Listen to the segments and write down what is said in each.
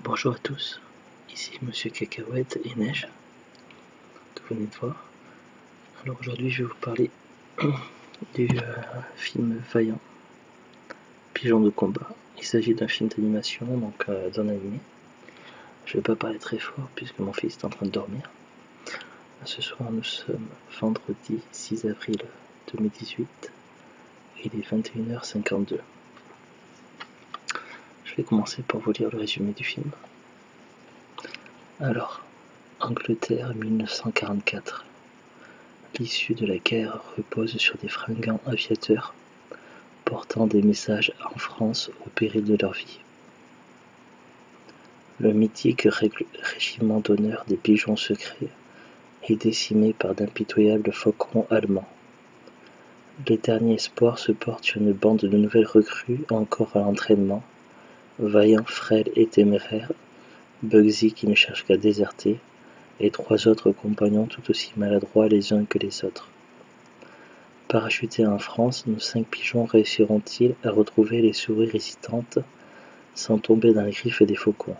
Bonjour à tous, ici Monsieur Cacahuète et Neige, que vous venez de voir. Alors aujourd'hui je vais vous parler du film Vaillant, Pigeon de combat. Il s'agit d'un film d'animation, donc d'un animé. Je vais pas parler très fort puisque mon fils est en train de dormir. Ce soir nous sommes vendredi 6 avril 2018, il est 21h52. Je vais commencer par vous lire le résumé du film. Alors, Angleterre 1944. L'issue de la guerre repose sur des fringants aviateurs portant des messages en France au péril de leur vie. Le mythique régiment d'honneur des pigeons secrets est décimé par d'impitoyables faucons allemands. Les derniers espoirs se portent sur une bande de nouvelles recrues encore à l'entraînement, vaillants, frêles et téméraires, Bugsy qui ne cherche qu'à déserter, et 3 autres compagnons tout aussi maladroits les uns que les autres. Parachutés en France, nos 5 pigeons réussiront-ils à retrouver les souris résistantes sans tomber dans les griffes des faucons?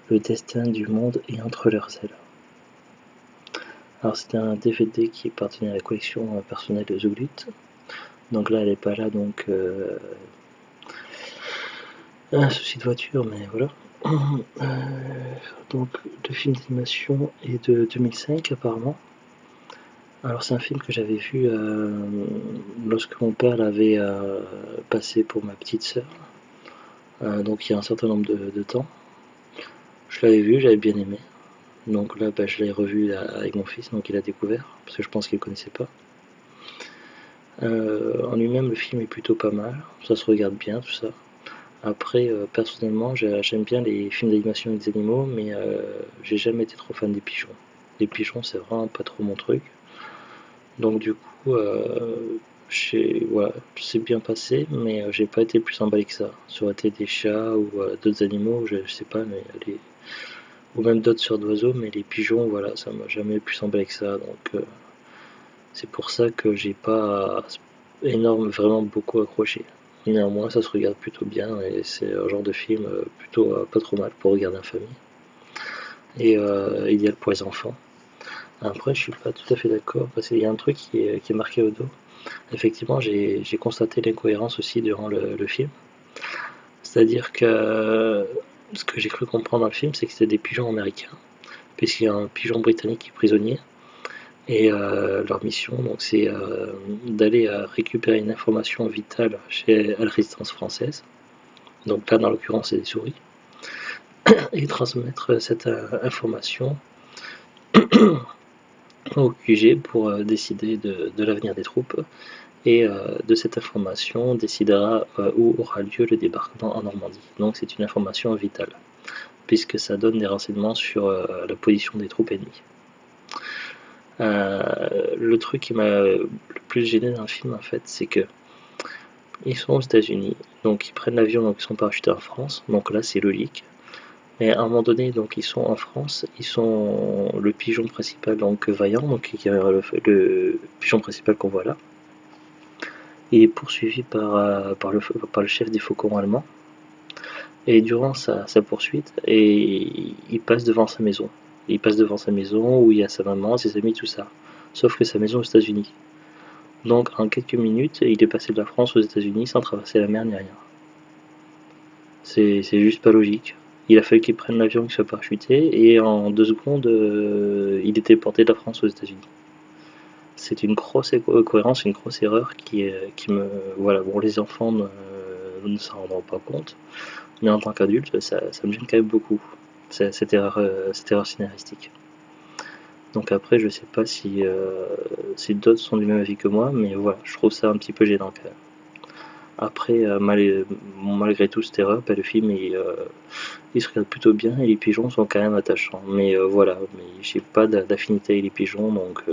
Le destin du monde est entre leurs ailes. Alors c'est un DVD qui appartenait à la collection personnelle de The Glut. Donc là elle n'est pas là, donc un souci de voiture, mais voilà. Donc le film d'animation est de 2005 apparemment. Alors c'est un film que j'avais vu lorsque mon père l'avait passé pour ma petite sœur. Donc il y a un certain nombre de temps. Je l'avais vu, j'avais bien aimé. Donc là je l'ai revu avec mon fils, donc il a découvert, parce que je pense qu'il ne connaissait pas. En lui-même le film est plutôt pas mal, ça se regarde bien tout ça. Après personnellement j'aime bien les films d'animation avec des animaux, mais j'ai jamais été trop fan des pigeons. Les pigeons c'est vraiment pas trop mon truc. Donc du coup voilà, c'est bien passé, mais j'ai pas été plus emballé que ça. Ça aurait été des chats ou d'autres animaux, je sais pas, mais ou même d'autres sortes d'oiseaux, mais les pigeons, voilà, ça m'a jamais plus emballé que ça. Donc c'est pour ça que j'ai pas vraiment beaucoup accroché. Néanmoins, ça se regarde plutôt bien et c'est un genre de film plutôt pas trop mal pour regarder en famille. Et idéal pour les enfants. Après, je suis pas tout à fait d'accord parce qu'il y a un truc qui est marqué au dos. Effectivement, j'ai constaté l'incohérence aussi durant le film. C'est-à-dire que ce que j'ai cru comprendre dans le film, c'est que c'était des pigeons américains, puisqu'il y a un pigeon britannique qui est prisonnier. Et leur mission, donc, c'est d'aller récupérer une information vitale à la résistance française. Donc là, dans l'occurrence, c'est des souris. Et transmettre cette information au QG pour décider de l'avenir des troupes. Et de cette information décidera où aura lieu le débarquement en Normandie. Donc c'est une information vitale, puisque ça donne des renseignements sur la position des troupes ennemies. Le truc qui m'a le plus gêné dans le film, en fait, c'est que ils sont aux États-Unis, donc ils prennent l'avion, donc ils sont parachutés en France, donc là c'est logique. Mais à un moment donné, donc ils sont en France, ils sont le pigeon principal, donc Vaillant, donc qui est le pigeon principal qu'on voit là. Il est poursuivi par le chef des faucons allemands. Et durant sa poursuite, il passe devant sa maison. Il passe devant sa maison où il y a sa maman, ses amis, tout ça. Sauf que sa maison est aux États-Unis. Donc en quelques minutes, il est passé de la France aux États-Unis sans traverser la mer ni rien. C'est juste pas logique. Il a fallu qu'il prenne l'avion, qu'il soit parachuté, et en 2 secondes, il était porté de la France aux États-Unis. C'est une grosse incohérence, une grosse erreur qui me. Voilà, bon, les enfants ne s'en rendront pas compte, mais en tant qu'adulte, ça me gêne quand même beaucoup, cette erreur scénaristique. Donc après, je sais pas si d'autres sont du même avis que moi, mais voilà, je trouve ça un petit peu gênant quand même. Après, malgré tout cette erreur, le film il se regarde plutôt bien et les pigeons sont quand même attachants. Mais voilà, mais j'ai pas d'affinité avec les pigeons, donc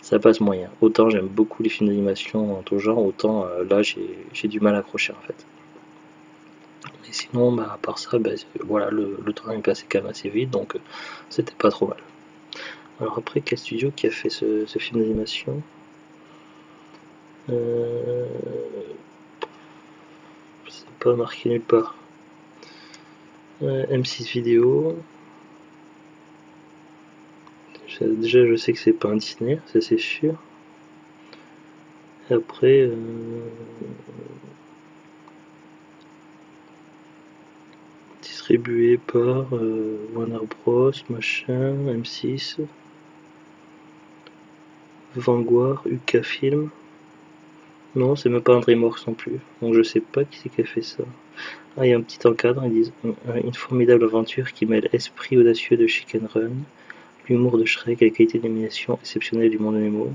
ça passe moyen. Autant j'aime beaucoup les films d'animation en tout genre, autant là j'ai du mal à accrocher en fait. Et sinon, à part ça, voilà, le temps est passé quand même assez vite, donc c'était pas trop mal. Alors après, quel studio qui a fait ce film d'animation? C'est pas marqué nulle part. M6 vidéo. Déjà, je sais que c'est pas un Disney, ça c'est sûr. Et après, distribué par Warner Bros, machin, M6, Vanguard, UK Film. Non, c'est même pas un DreamWorks non plus. Donc je sais pas qui c'est qui a fait ça. Ah, il y a un petit encadre, ils disent une formidable aventure qui mêle esprit audacieux de Chicken Run, l'humour de Shrek et la qualité d'animation exceptionnelle du monde Nemo.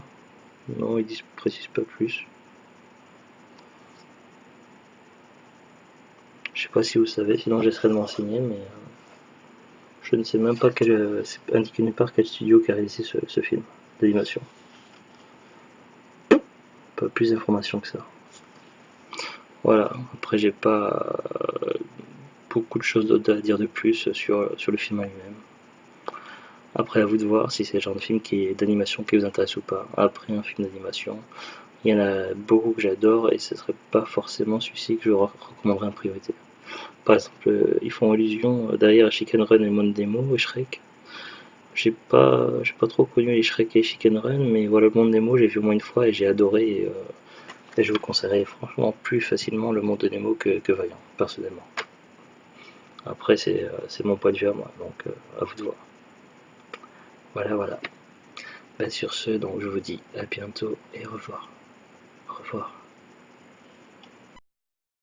Non, ils précisent pas plus. Je sais pas si vous savez, sinon j'essaierai de m'enseigner, mais je ne sais même pas c'est indiqué nulle part quel studio qui a réalisé ce film d'animation. Pas plus d'informations que ça. Voilà, après j'ai pas beaucoup de choses d'autres à dire de plus sur le film en lui-même. Après à vous de voir si c'est le genre de film d'animation qui vous intéresse ou pas. Après un film d'animation, il y en a beaucoup que j'adore et ce serait pas forcément celui-ci que je recommanderais en priorité. Par exemple, ils font allusion derrière à Chicken Run et Monde Nemo et Shrek. J'ai pas trop connu les Shrek et Chicken Run, mais voilà, le Monde Nemo, j'ai vu au moins une fois et j'ai adoré. Et je vous conseillerais franchement plus facilement le Monde de Nemo que Vaillant, personnellement. Après, c'est mon point de vue à moi, donc à vous de voir. Voilà, voilà. Bah, sur ce, donc je vous dis à bientôt et au revoir. Au revoir.